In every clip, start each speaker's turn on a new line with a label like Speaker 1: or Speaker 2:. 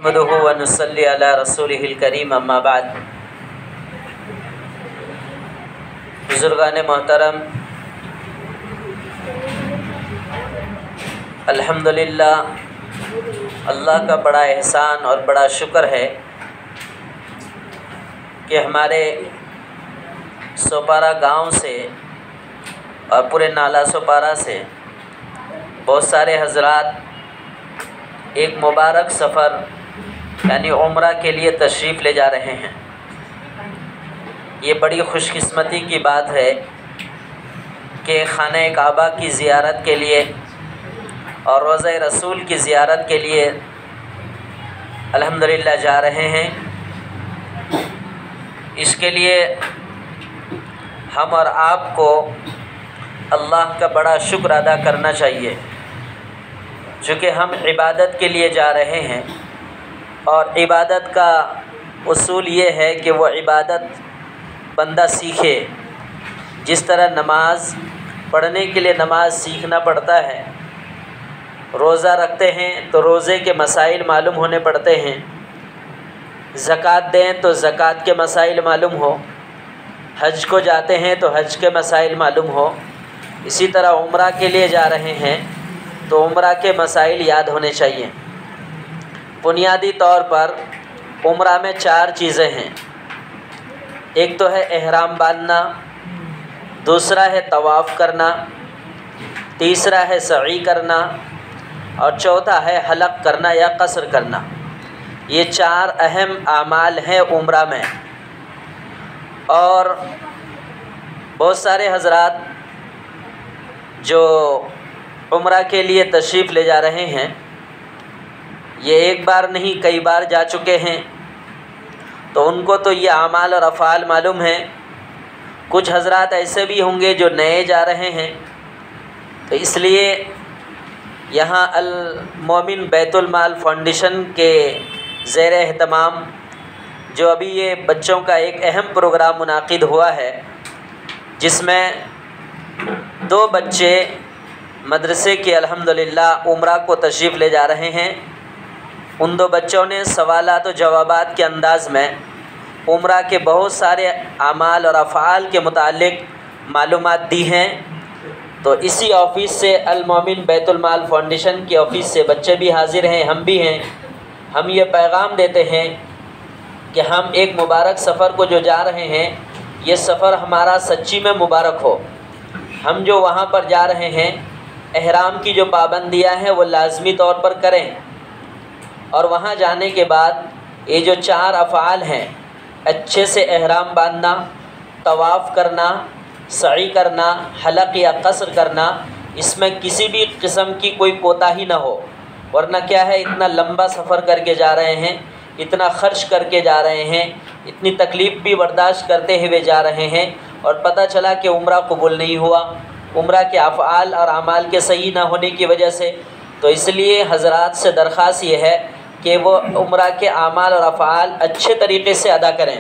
Speaker 1: نحمده ونصلي على رسوله الكريم اما بعد۔ بزرگان محترم، الحمدللہ اللہ کا بڑا احسان اور بڑا شکر ہے کہ ہمارے سوپارہ گاؤں سے اور پورے نالا سوپارہ سے بہت سارے حضرات ایک مبارک سفر یعنی عمرہ کے لیے تشریف لے جا رہے ہیں۔ یہ بڑی خوش قسمتی کی بات ہے کہ خانہ کعبہ کی زیارت کے لیے اور روضہ رسول کی زیارت کے لیے الحمدللہ جا رہے ہیں۔ اس کے لیے ہم اور آپ کو اللہ کا بڑا شکر ادا کرنا چاہیے، چونکہ ہم عبادت کے لیے جا رہے ہیں، اور عبادت کا اصول یہ ہے کہ وہ عبادت بندہ سیکھے۔ جس طرح نماز پڑھنے کے لیے نماز سیکھنا پڑتا ہے، روزہ رکھتے ہیں تو روزے کے مسائل معلوم ہونے پڑتے ہیں، زکوٰۃ دیں تو زکوٰۃ کے مسائل معلوم ہو، حج کو جاتے ہیں تو حج کے مسائل معلوم ہو، اسی طرح عمرہ کے لیے جا رہے ہیں تو عمرہ کے مسائل یاد ہونے چاہیے۔ بنیادی طور پر عمرہ میں 4 چیزیں ہیں۔ ایک تو ہے احرام باندھنا، دوسرا ہے طواف کرنا، تیسرا ہے سعی کرنا، اور چوتھا ہے حلق کرنا یا قصر کرنا۔ یہ 4 اہم اعمال ہیں عمرہ میں۔ اور بہت سارے حضرات جو عمرہ کے لیے تشریف لے جا رہے ہیں، یہ ایک بار نہیں کئی بار جا چکے ہیں، تو ان کو تو یہ اعمال اور افعال معلوم ہیں۔ کچھ حضرات ایسے بھی ہوں گے جو نئے جا رہے ہیں، تو اس لیے یہاں المومن بیت المال فاؤنڈیشن کے زیر اہتمام جو ابھی یہ بچوں کا ایک اہم پروگرام منعقد ہوا ہے، جس میں 2 بچے مدرسے کے الحمدللہ عمرہ کو تشریف لے جا رہے ہیں۔ ان 2 بچوں نے سوالات و جوابات کے انداز میں عمرہ کے بہت سارے اعمال اور افعال کے متعلق معلومات دی ہیں۔ تو اسی آفس سے المومن بیت المال فاؤنڈیشن کی آفس سے بچے بھی حاضر ہیں، ہم بھی ہیں۔ ہم یہ پیغام دیتے ہیں کہ ہم ایک مبارک سفر کو جو جا رہے ہیں، یہ سفر ہمارا سچی میں مبارک ہو۔ ہم جو وہاں پر جا رہے ہیں، احرام کی جو پابندیاں ہیں وہ لازمی طور پر کریں، اور وہاں جانے کے بعد یہ جو 4 افعال ہیں، اچھے سے احرام باندھنا، طواف کرنا، سعی کرنا، حلق یا قصر کرنا، اس میں کسی بھی قسم کی کوئی کوتاہی نہ ہو، ورنہ کیا ہے اتنا لمبا سفر کر کے جا رہے ہیں، اتنا خرچ کر کے جا رہے ہیں، اتنی تکلیف بھی برداشت کرتے ہوئے جا رہے ہیں، اور پتہ چلا کہ عمرہ قبول نہیں ہوا، عمرہ کے افعال اور اعمال کے صحیح نہ ہونے کی وجہ سے۔ تو اس لیے حضرات سے درخواست یہ ہے کہ وہ عمرہ کے اعمال اور افعال اچھے طریقے سے ادا کریں،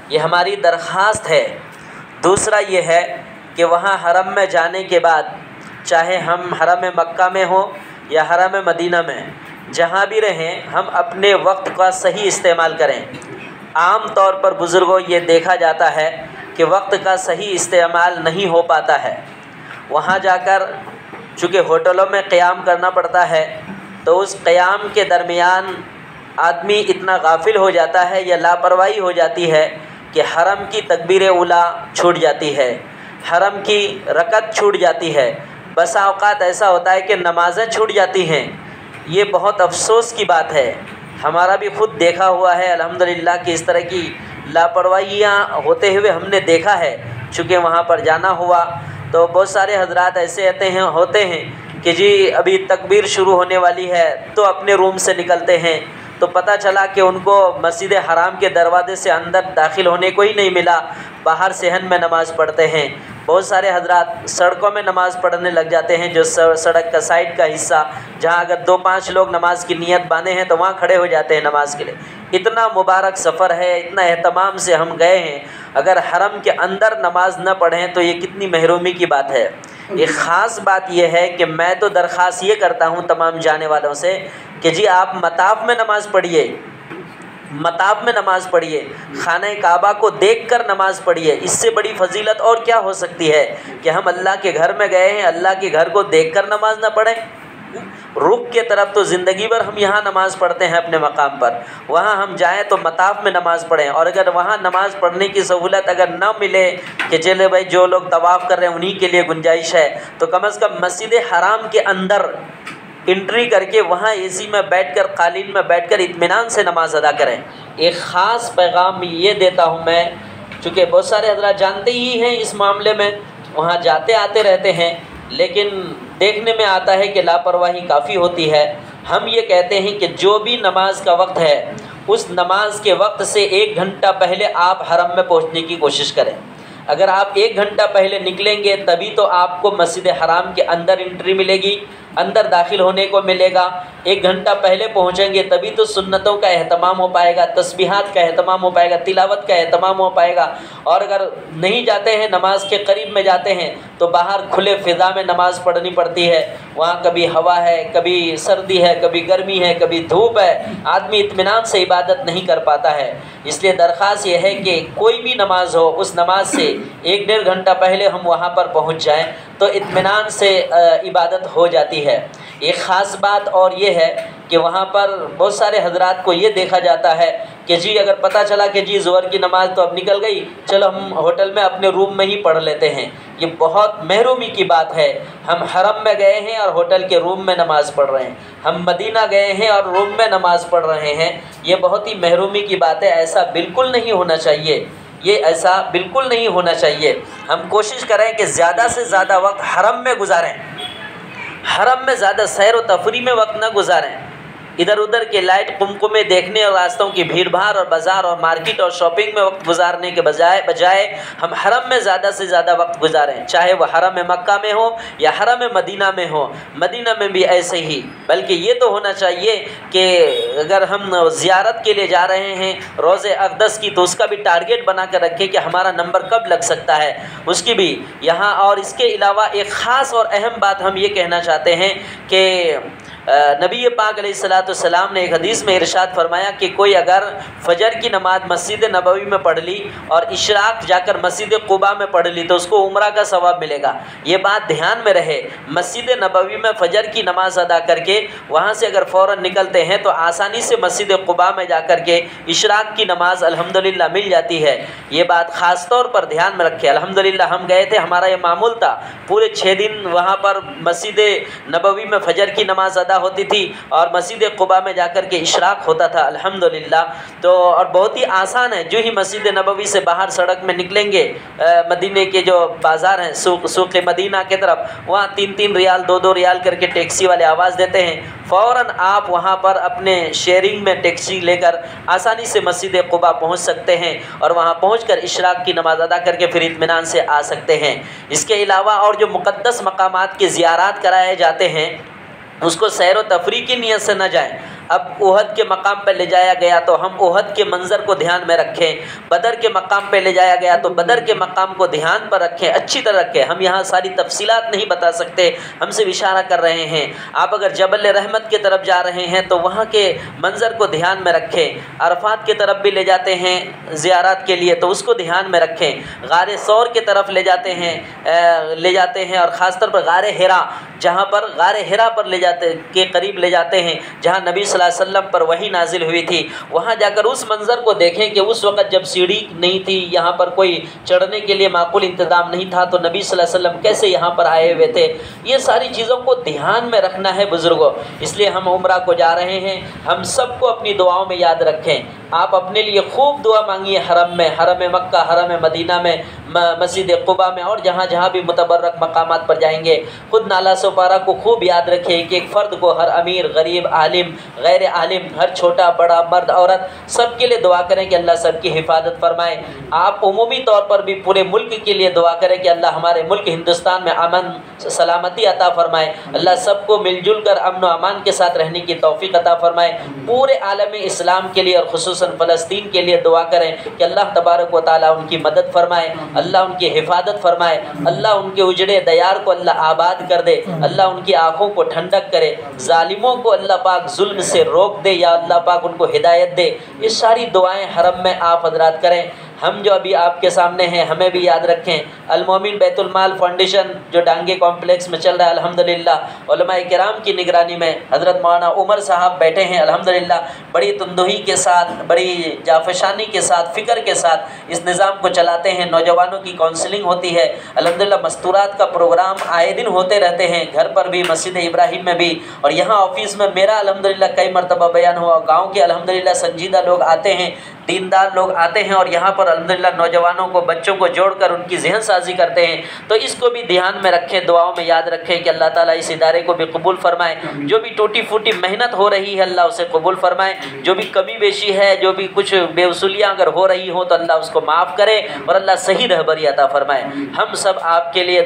Speaker 1: یہ ہماری درخواست ہے۔ دوسرا یہ ہے کہ وہاں حرم میں جانے کے بعد، چاہے ہم حرم مکہ میں ہوں یا حرم مدینہ میں، جہاں بھی رہیں، ہم اپنے وقت کا صحیح استعمال کریں۔ عام طور پر بزرگوں یہ دیکھا جاتا ہے کہ وقت کا صحیح استعمال نہیں ہو پاتا ہے۔ وہاں جا کر چونکہ ہوٹلوں میں قیام کرنا پڑتا ہے، تو اس قیام کے درمیان آدمی اتنا غافل ہو جاتا ہے یا لاپرواہی ہو جاتی ہے کہ حرم کی تکبیر اولیٰ چھوٹ جاتی ہے، حرم کی رکعت چھوٹ جاتی ہے، بسا اوقات ایسا ہوتا ہے کہ نمازیں چھوٹ جاتی ہیں۔ یہ بہت افسوس کی بات ہے، ہمارا بھی خود دیکھا ہوا ہے الحمدللہ کہ اس طرح کی لاپرواہیاں ہوتے ہوئے ہم نے دیکھا ہے۔ چونکہ وہاں پر جانا ہوا تو بہت سارے حضرات ایسے ہوتے ہیں کہ جی ابھی تکبیر شروع ہونے والی ہے تو اپنے روم سے نکلتے ہیں، تو پتہ چلا کہ ان کو مسجد حرام کے دروازے سے اندر داخل ہونے کو ہی نہیں ملا، باہر صحن میں نماز پڑھتے ہیں۔ بہت سارے حضرات سڑکوں میں نماز پڑھنے لگ جاتے ہیں، جو سڑک کا سائڈ کا حصہ جہاں اگر 2-5 لوگ نماز کی نیت باندھے ہیں تو وہاں کھڑے ہو جاتے ہیں نماز کے لیے۔ اتنا مبارک سفر ہے، اتنا اہتمام سے ہم گئے ہیں، اگر حرم کے اندر نماز نہ پڑھیں تو یہ کتنی محرومی کی بات ہے۔ ایک خاص بات یہ ہے کہ میں تو درخواست یہ کرتا ہوں تمام جانے والوں سے کہ جی آپ مطاف میں نماز پڑھیے، مطاف میں نماز پڑھیے، خانہ کعبہ کو دیکھ کر نماز پڑھیے۔ اس سے بڑی فضیلت اور کیا ہو سکتی ہے کہ ہم اللہ کے گھر میں گئے ہیں، اللہ کے گھر کو دیکھ کر نماز نہ پڑھیں؟ رخ کے طرف تو زندگی بھر ہم یہاں نماز پڑھتے ہیں اپنے مقام پر، وہاں ہم جائیں تو مطاف میں نماز پڑھیں۔ اور اگر وہاں نماز پڑھنے کی سہولت اگر نہ ملے کہ چلے بھائی جو لوگ طواف کر رہے ہیں انہی کے لیے گنجائش ہے، تو کم از کم مسجد حرام کے اندر انٹری کر کے وہاں اے سی میں بیٹھ کر، قالین میں بیٹھ کر اطمینان سے نماز ادا کریں۔ ایک خاص پیغام یہ دیتا ہوں میں، چونکہ بہت سارے حضرات جانتے ہی ہیں اس معاملے میں، وہاں جاتے آتے رہتے ہیں، لیکن دیکھنے میں آتا ہے کہ لاپرواہی کافی ہوتی ہے۔ ہم یہ کہتے ہیں کہ جو بھی نماز کا وقت ہے اس نماز کے وقت سے 1 گھنٹہ پہلے آپ حرم میں پہنچنے کی کوشش کریں۔ اگر آپ 1 گھنٹہ پہلے نکلیں گے تبھی تو آپ کو مسجد حرام کے اندر انٹری ملے گی، اندر داخل ہونے کو ملے گا۔ 1 گھنٹہ پہلے پہنچیں گے تبھی تو سنتوں کا اہتمام ہو پائے گا، تسبیحات کا اہتمام ہو پائے گا، تلاوت کا اہتمام ہو پائے گا۔ اور اگر نہیں جاتے ہیں، نماز کے قریب میں جاتے ہیں تو باہر کھلے فضا میں نماز پڑھنی پڑتی ہے، وہاں کبھی ہوا ہے، کبھی سردی ہے، کبھی گرمی ہے، کبھی دھوپ ہے، آدمی اطمینان سے عبادت نہیں کر پاتا ہے۔ اس لیے درخواست یہ ہے کہ کوئی بھی نماز ہو، اس نماز سے 1-1.5 گھنٹہ پہلے ہم وہاں پر پہنچ جائیں تو اطمینان سے عبادت ہو جاتی ہے۔ ایک خاص بات اور یہ ہے کہ وہاں پر بہت سارے حضرات کو یہ دیکھا جاتا ہے کہ جی اگر پتہ چلا کہ جی ظہر کی نماز تو اب نکل گئی، چلو ہم ہوٹل میں اپنے روم میں ہی پڑھ لیتے ہیں۔ یہ بہت محرومی کی بات ہے۔ ہم حرم میں گئے ہیں اور ہوٹل کے روم میں نماز پڑھ رہے ہیں، ہم مدینہ گئے ہیں اور روم میں نماز پڑھ رہے ہیں، یہ بہت ہی محرومی کی بات ہے۔ ایسا بالکل نہیں ہونا چاہیے، یہ ایسا بالکل نہیں ہونا چاہیے۔ ہم کوشش کریں کہ زیادہ سے زیادہ وقت حرم میں گزاریں، حرم میں زیادہ سیر و تفریح میں وقت نہ گزاریں۔ ادھر ادھر کے لائٹ قمقمے دیکھنے اور راستوں کی بھیڑ بھاڑ اور بازار اور مارکیٹ اور شاپنگ میں وقت گزارنے کے بجائے ہم حرم میں زیادہ سے زیادہ وقت گزاریں، چاہے وہ حرم مکہ میں ہو یا حرم مدینہ میں ہو۔ مدینہ میں بھی ایسے ہی، بلکہ یہ تو ہونا چاہیے کہ اگر ہم زیارت کے لیے جا رہے ہیں روضہ اقدس کی تو اس کا بھی ٹارگیٹ بنا کر رکھیں کہ ہمارا نمبر کب لگ سکتا ہے، اس کی بھی یہاں۔ اور اس کے علاوہ ایک خاص اور اہم بات ہم یہ کہنا چاہتے ہیں کہ نبی پاک علیہ السلام نے ایک حدیث میں ارشاد فرمایا کہ کوئی اگر فجر کی نماز مسجد نبوی میں پڑھ لی اور اشراق جا کر مسجد قباء میں پڑھ لی تو اس کو عمرہ کا ثواب ملے گا۔ یہ بات دھیان میں رہے، مسجد نبوی میں فجر کی نماز ادا کر کے وہاں سے اگر فوراً نکلتے ہیں تو آسانی سے مسجد قباء میں جا کر کے اشراق کی نماز الحمدللہ مل جاتی ہے۔ یہ بات خاص طور پر دھیان میں رکھے۔ الحمدللہ ہم گئے تھے، ہمارا یہ معمول تھا، پورے 6 دن وہاں پر مسجد نبوی میں فجر کی نماز ادا ہوتی تھی اور مسجد قباء میں جا کر کے اشراق ہوتا تھا الحمدللہ۔ تو اور بہت ہی آسان ہے، جو ہی مسجد نبوی سے باہر سڑک میں نکلیں گے، مدینے کے جو بازار ہیں، سوق مدینہ کی طرف، وہاں 3 ریال 2 ریال کر کے ٹیکسی والے آواز دیتے ہیں، فوراً آپ وہاں پر اپنے شیئرنگ میں ٹیکسی لے کر آسانی سے مسجد قباء پہنچ سکتے ہیں اور وہاں پہنچ کر اشراق کی نماز ادا کر کے پھر اطمینان سے آ سکتے ہیں۔ اس کے علاوہ اور جو مقدس مقامات کی زیارات کرائے جاتے ہیں اس کو سیر و تفریح کی نیت سے نہ جائیں۔ اب احد کے مقام پہ لے جایا گیا تو ہم احد کے منظر کو دھیان میں رکھیں، بدر کے مقام پہ لے جایا گیا تو بدر کے مقام کو دھیان پر رکھیں، اچھی طرح رکھیں۔ ہم یہاں ساری تفصیلات نہیں بتا سکتے، ہم سے اشارہ کر رہے ہیں۔ آپ اگر جبل رحمت کی طرف جا رہے ہیں تو وہاں کے منظر کو دھیان میں رکھیں، عرفات کی طرف بھی لے جاتے ہیں زیارات کے لیے تو اس کو دھیان میں رکھیں، غار ثور کی طرف لے جاتے ہیں اور خاص طور پر غار حرا، جہاں پر غار حرا پر کے قریب لے جاتے ہیں جہاں نبی صلی اللہ علیہ وسلم پر وحی نازل ہوئی تھی، وہاں جا کر اس منظر کو دیکھیں کہ اس وقت جب سیڑھی نہیں تھی، یہاں پر کوئی چڑھنے کے لیے معقول انتظام نہیں تھا تو نبی صلی اللہ علیہ وسلم کیسے یہاں پر آئے ہوئے تھے۔ یہ ساری چیزوں کو دھیان میں رکھنا ہے بزرگوں، اس لیے ہم عمرہ کو جا رہے ہیں، ہم سب کو اپنی دعاؤں میں یاد رکھیں۔ آپ اپنے لیے خوب دعا مانگیے، حرم میں، حرم مکہ، حرم مدینہ میں، مسجد قباء میں اور جہاں جہاں بھی متبرک مقامات پر جائیں گے، خود نالہ سپارہ کو خوب یاد رکھیں کہ ایک فرد کو، ہر امیر، غریب، عالم، غیر عالم، ہر چھوٹا بڑا، مرد عورت، سب کے لیے دعا کریں کہ اللہ سب کی حفاظت فرمائے۔ آپ عمومی طور پر بھی پورے ملک کے لیے دعا کریں کہ اللہ ہمارے ملک ہندوستان میں امن سلامتی عطا فرمائے، اللہ سب کو مل جل کر امن و امان کے ساتھ رہنے کی توفیق عطا فرمائے۔ پورے عالم اسلام کے لیے اور خصوصاً خصوصاً فلسطین کے لیے دعا کریں کہ اللہ تبارک و تعالیٰ ان کی مدد فرمائے، اللہ ان کی حفاظت فرمائے، اللہ ان کے اجڑے دیار کو اللہ آباد کر دے، اللہ ان کی آنکھوں کو ٹھنڈک کرے، ظالموں کو اللہ پاک ظلم سے روک دے، یا اللہ پاک ان کو ہدایت دے۔ یہ ساری دعائیں حرم میں آپ حضرات کریں۔ ہم جو ابھی آپ کے سامنے ہیں ہمیں بھی یاد رکھیں۔ المومن بیت المال فاؤنڈیشن جو ڈانگے کمپلیکس میں چل رہا ہے، الحمدللہ علماء کرام کی نگرانی میں حضرت مولانا عمر صاحب بیٹھے ہیں، الحمدللہ بڑی تندہی کے ساتھ، بڑی جافشانی کے ساتھ، فکر کے ساتھ اس نظام کو چلاتے ہیں۔ نوجوانوں کی کونسلنگ ہوتی ہے، الحمدللہ مستورات کا پروگرام آئے دن ہوتے رہتے ہیں، گھر پر بھی، مسجد ابراہیم میں بھی، اور یہاں آفس میں میرا الحمدللہ کئی مرتبہ بیان ہوا۔ گاؤں کے الحمدللہ سنجیدہ لوگ آتے ہیں، دیندار لوگ آتے ہیں، اور یہاں پر الحمدللہ نوجوانوں کو، بچوں کو جوڑ کر ان کی ذہن سازی کرتے ہیں۔ تو اس کو بھی دھیان میں رکھیں، دعاؤں میں یاد رکھیں کہ اللہ تعالیٰ اس ادارے کو بھی قبول فرمائے۔ جو بھی ٹوٹی پھوٹی محنت ہو رہی ہے اللہ اسے قبول فرمائے، جو بھی کمی بیشی ہے، جو بھی کچھ بے اصولیاں اگر ہو رہی ہوں تو اللہ اس کو معاف کرے اور اللہ صحیح رہبری عطا فرمائے۔ ہم سب آپ کے لیے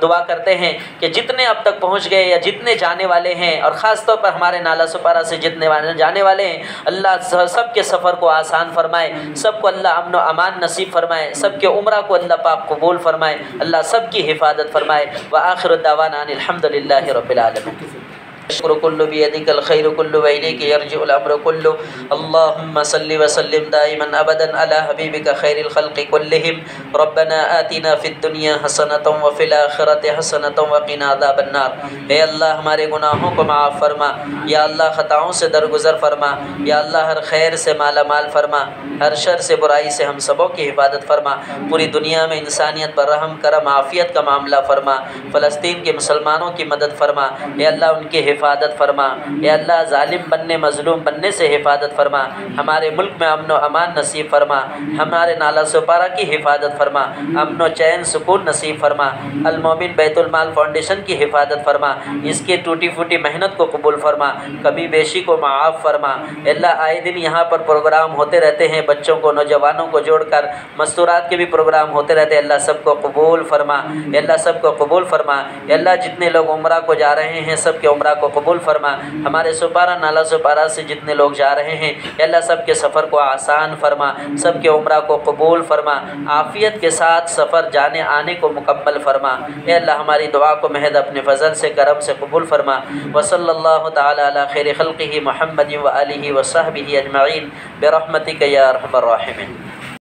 Speaker 1: دعا کرتے ہیں کہ جتنے اب تک پہنچ گئے یا جتنے جانے والے ہیں، اور خاص طور پر ہمارے نالا سپارہ سے جتنے جانے والے ہیں، اللہ سب کے سفر کو آسان فرمائے، سب کو اللہ امن و امان نصیب فرمائے، سب کے عمرہ کو اللہ پاک قبول فرمائے، اللہ سب کی حفاظت فرمائے۔ وآخر دعوانا ان الحمدللہ رب العالمین۔ الشکر کل بیدک الخیر کل والیک یرجع الامر کل، اللهم صل وسلم دائما ابدا علی حبیبک خیر الخلق کلہم، ربنا آتنا فی الدنیا حسنۃ وفی الآخرۃ حسنۃ وقنا عذاب النار۔ اے اللہ ہمارے گناہوں کو معاف فرما، یا اللہ خطاؤں سے درگزر فرما، یا اللہ ہر خیر سے مالا مال فرما، ہر شر سے برائی سے ہم سبوں کی حفاظت فرما، پوری دنیا میں انسانیت پر رحم کرم عافیت کا معاملہ فرما، فلسطین کے مسلمانوں کی مدد فرما، اے اللہ ان کی حفاظت فرما، اے اللہ ظالم بننے مظلوم بننے سے حفاظت فرما، ہمارے ملک میں امن و امان نصیب فرما، ہمارے نالا سپارہ کی حفاظت فرما، امن و چین سکون نصیب فرما، المومن بیت المال فاؤنڈیشن کی حفاظت فرما، اس کی ٹوٹی پھوٹی محنت کو قبول فرما، کمی بیشی کو معاف فرما۔ اے اللہ آئے دن یہاں پر پروگرام ہوتے رہتے ہیں، بچوں کو نوجوانوں کو جوڑ کر مستورات کے بھی پروگرام ہوتے رہتے ہیں، اللہ سب کو قبول فرما، اے اللہ سب کو قبول فرما، اے اللہ جتنے لوگ عمرہ کو جا رہے ہیں سب کے عمرہ کو قبول فرما، ہمارے سپارہ نالا سپارہ سے جتنے لوگ جا رہے ہیں اے اللہ سب کے سفر کو آسان فرما، سب کے عمرہ کو قبول فرما، عافیت کے ساتھ سفر جانے آنے کو مکمل فرما۔ اے اللہ ہماری دعا کو محض اپنے فضل سے کرم سے قبول فرما۔ وصلی اللہ تعالی علی خیر خلقہ محمد و آلہ و صحبہ اجمعین برحمتک یا ارحم الراحمین۔